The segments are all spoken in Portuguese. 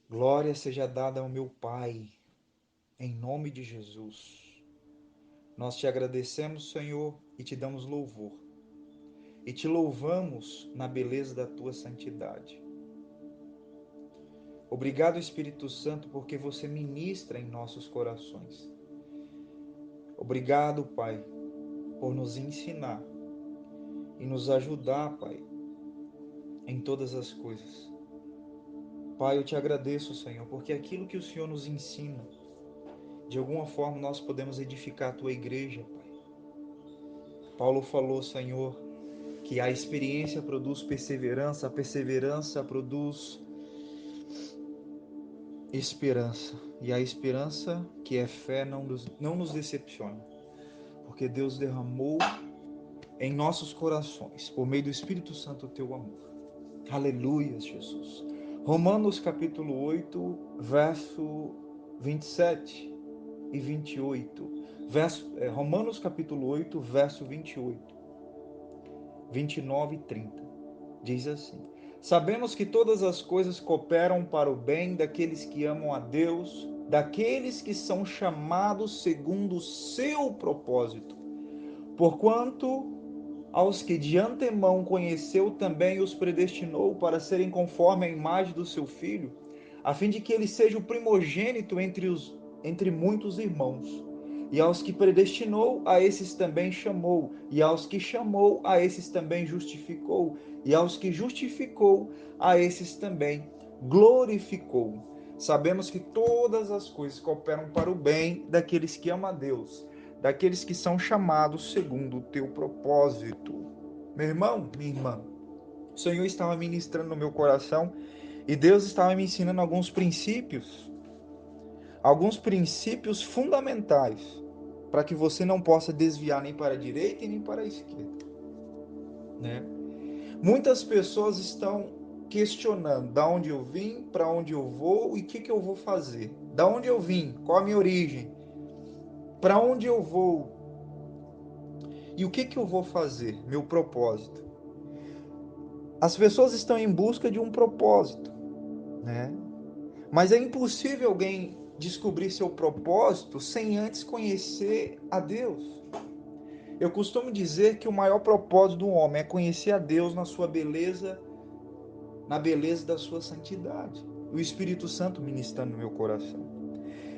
Glória seja dada ao meu Pai, em nome de Jesus. Nós te agradecemos, Senhor, e te damos louvor. E te louvamos na beleza da tua santidade. Obrigado, Espírito Santo, porque você ministra em nossos corações. Obrigado, Pai, por nos ensinar e nos ajudar, Pai, em todas as coisas. Pai, eu te agradeço, Senhor, porque aquilo que o Senhor nos ensina, de alguma forma nós podemos edificar a tua igreja, Pai. Paulo falou, Senhor, que a experiência produz perseverança, a perseverança produz esperança. E a esperança, que é fé, não nos decepciona, porque Deus derramou em nossos corações, por meio do Espírito Santo, o teu amor. Aleluia, Jesus. Romanos capítulo 8, verso 27 e 28. Romanos capítulo 8, verso 28, 29 e 30. Diz assim: Sabemos que todas as coisas cooperam para o bem daqueles que amam a Deus, daqueles que são chamados segundo o seu propósito. Porquanto aos que de antemão conheceu também os predestinou para serem conforme a imagem do seu Filho, a fim de que ele seja o primogênito entre muitos irmãos. E aos que predestinou, a esses também chamou, e aos que chamou, a esses também justificou, e aos que justificou, a esses também glorificou. Sabemos que todas as coisas cooperam para o bem daqueles que amam a Deus, daqueles que são chamados segundo o teu propósito. Meu irmão, minha irmã, o Senhor estava ministrando no meu coração e Deus estava me ensinando alguns princípios fundamentais para que você não possa desviar nem para a direita e nem para a esquerda, né? Muitas pessoas estão questionando da onde eu vim, para onde eu vou e o que eu vou fazer. Da onde eu vim, qual a minha origem, para onde eu vou e o que eu vou fazer, meu propósito. As pessoas estão em busca de um propósito, né? Mas é impossível alguém descobrir seu propósito sem antes conhecer a Deus. Eu costumo dizer que o maior propósito do homem é conhecer a Deus na sua beleza, na beleza da sua santidade. O Espírito Santo ministrando no meu coração.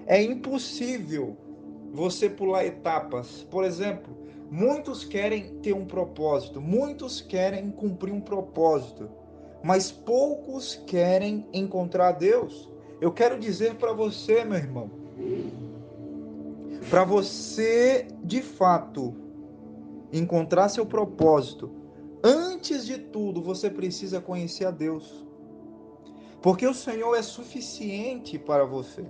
É impossível você pular etapas. Por exemplo, muitos querem ter um propósito, muitos querem cumprir um propósito, mas poucos querem encontrar Deus. Eu quero dizer para você, meu irmão, para você de fato encontrar seu propósito, antes de tudo você precisa conhecer a Deus, porque o Senhor é suficiente para você.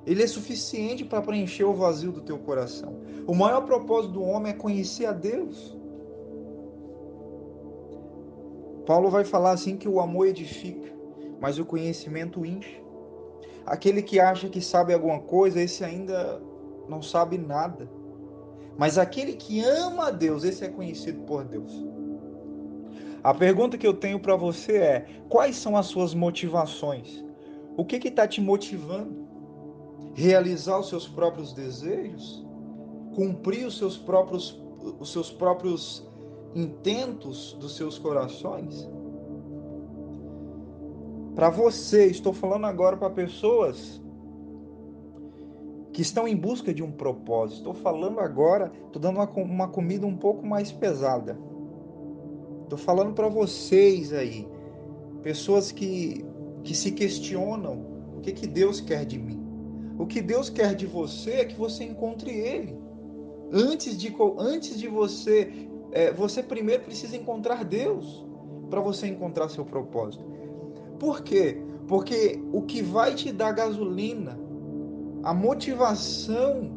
Ele é suficiente para preencher o vazio do teu coração. O maior propósito do homem é conhecer a Deus. Paulo vai falar assim que o amor edifica, mas o conhecimento enche. Aquele que acha que sabe alguma coisa, esse ainda não sabe nada. Mas aquele que ama a Deus, esse é conhecido por Deus. A pergunta que eu tenho para você é: quais são as suas motivações? O que está te motivando? Realizar os seus próprios desejos? Cumprir os seus próprios intentos dos seus corações? Para você, estou falando agora para pessoas que estão em busca de um propósito. Estou falando agora, estou dando uma comida um pouco mais pesada. Estou falando para vocês aí, pessoas que se questionam o que Deus quer de mim. O que Deus quer de você é que você encontre Ele. Antes de você, você primeiro precisa encontrar Deus para você encontrar seu propósito. Por quê? Porque o que vai te dar gasolina, a motivação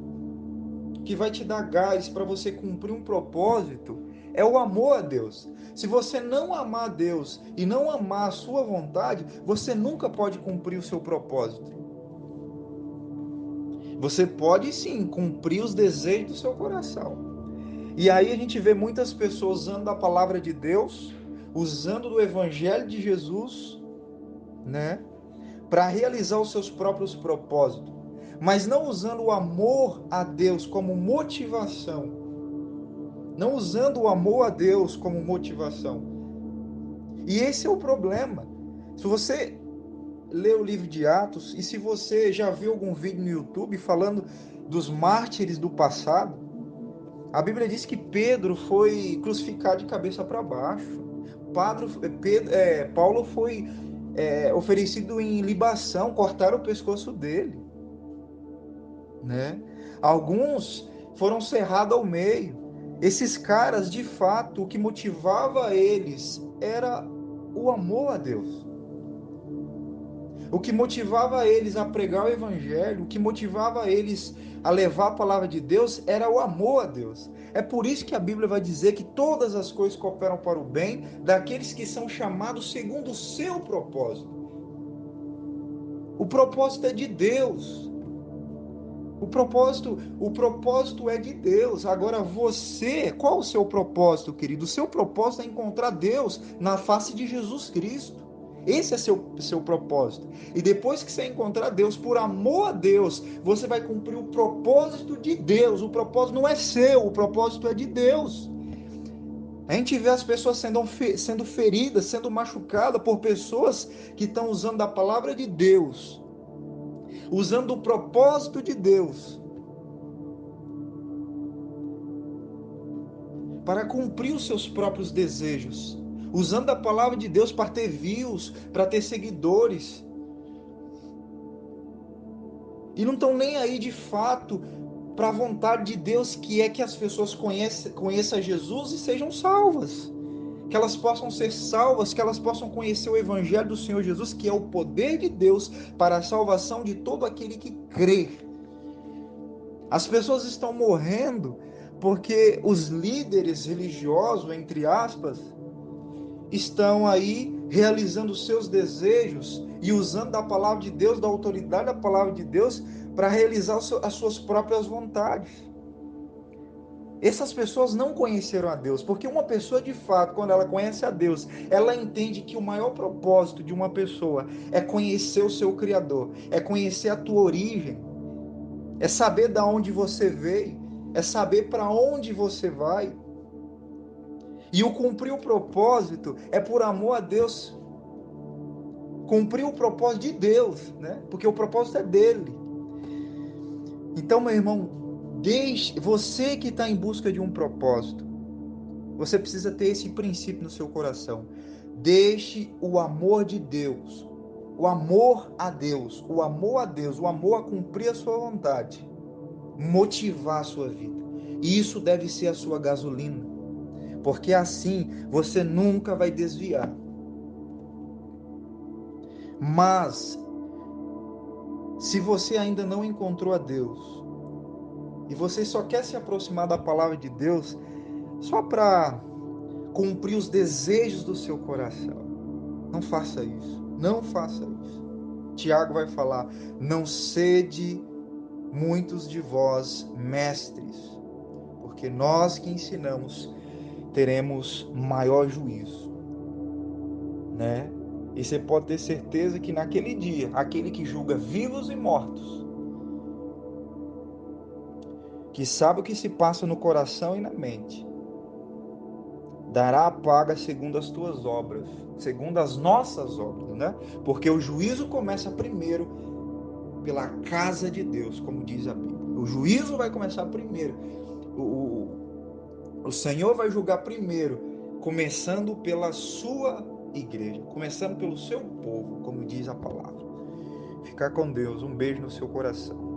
que vai te dar gás para você cumprir um propósito, é o amor a Deus. Se você não amar a Deus e não amar a sua vontade, você nunca pode cumprir o seu propósito. Você pode sim cumprir os desejos do seu coração. E aí a gente vê muitas pessoas usando a palavra de Deus, usando do Evangelho de Jesus, né? Para realizar os seus próprios propósitos, mas não usando o amor a Deus como motivação. Não usando o amor a Deus como motivação. E esse é o problema. Se você lê o livro de Atos, e se você já viu algum vídeo no YouTube falando dos mártires do passado, a Bíblia diz que Pedro foi crucificado de cabeça para baixo. Paulo foi oferecido em libação, cortaram o pescoço dele, né? Alguns foram cerrados ao meio. Esses caras, de fato, o que motivava eles era o amor a Deus. O que motivava eles a pregar o evangelho, o que motivava eles a levar a palavra de Deus era o amor a Deus. É por isso que a Bíblia vai dizer que todas as coisas cooperam para o bem daqueles que são chamados segundo o seu propósito. O propósito é de Deus. O propósito é de Deus. Agora você, qual o seu propósito, querido? O seu propósito é encontrar Deus na face de Jesus Cristo. Esse é seu propósito. E depois que você encontrar Deus, por amor a Deus, você vai cumprir o propósito de Deus. O propósito não é seu, o propósito é de Deus. A gente vê as pessoas sendo feridas, sendo machucadas por pessoas que estão usando a palavra de Deus, usando o propósito de Deus para cumprir os seus próprios desejos, usando a palavra de Deus para ter views, para ter seguidores. E não estão nem aí de fato para a vontade de Deus, que é que as pessoas conheçam Jesus e sejam salvas. Que elas possam ser salvas, que elas possam conhecer o Evangelho do Senhor Jesus, que é o poder de Deus para a salvação de todo aquele que crê. As pessoas estão morrendo porque os líderes religiosos, entre aspas, estão aí realizando os seus desejos e usando da palavra de Deus, da autoridade da palavra de Deus, para realizar as suas próprias vontades. Essas pessoas não conheceram a Deus, porque uma pessoa de fato, quando ela conhece a Deus, ela entende que o maior propósito de uma pessoa é conhecer o seu Criador, é conhecer a tua origem, é saber de onde você veio, é saber para onde você vai. E o cumprir o propósito é por amor a Deus, cumprir o propósito de Deus, né? Porque o propósito é dele. Então, meu irmão, você que está em busca de um propósito, você precisa ter esse princípio no seu coração. Deixe o amor de Deus, o amor a Deus, o amor a Deus, o amor a cumprir a sua vontade, motivar a sua vida. E isso deve ser a sua gasolina, porque assim você nunca vai desviar. Mas, se você ainda não encontrou a Deus, e você só quer se aproximar da palavra de Deus só para cumprir os desejos do seu coração, não faça isso. Não faça isso. Tiago vai falar: não sede muitos de vós mestres, porque nós que ensinamos teremos maior juízo, né? E você pode ter certeza que naquele dia, aquele que julga vivos e mortos, que sabe o que se passa no coração e na mente, dará a paga segundo as tuas obras, segundo as nossas obras, né? Porque o juízo começa primeiro pela casa de Deus, como diz a Bíblia. O juízo vai começar primeiro. O Senhor vai julgar primeiro, começando pela sua igreja, começando pelo seu povo, como diz a palavra. Ficar com Deus. Um beijo no seu coração.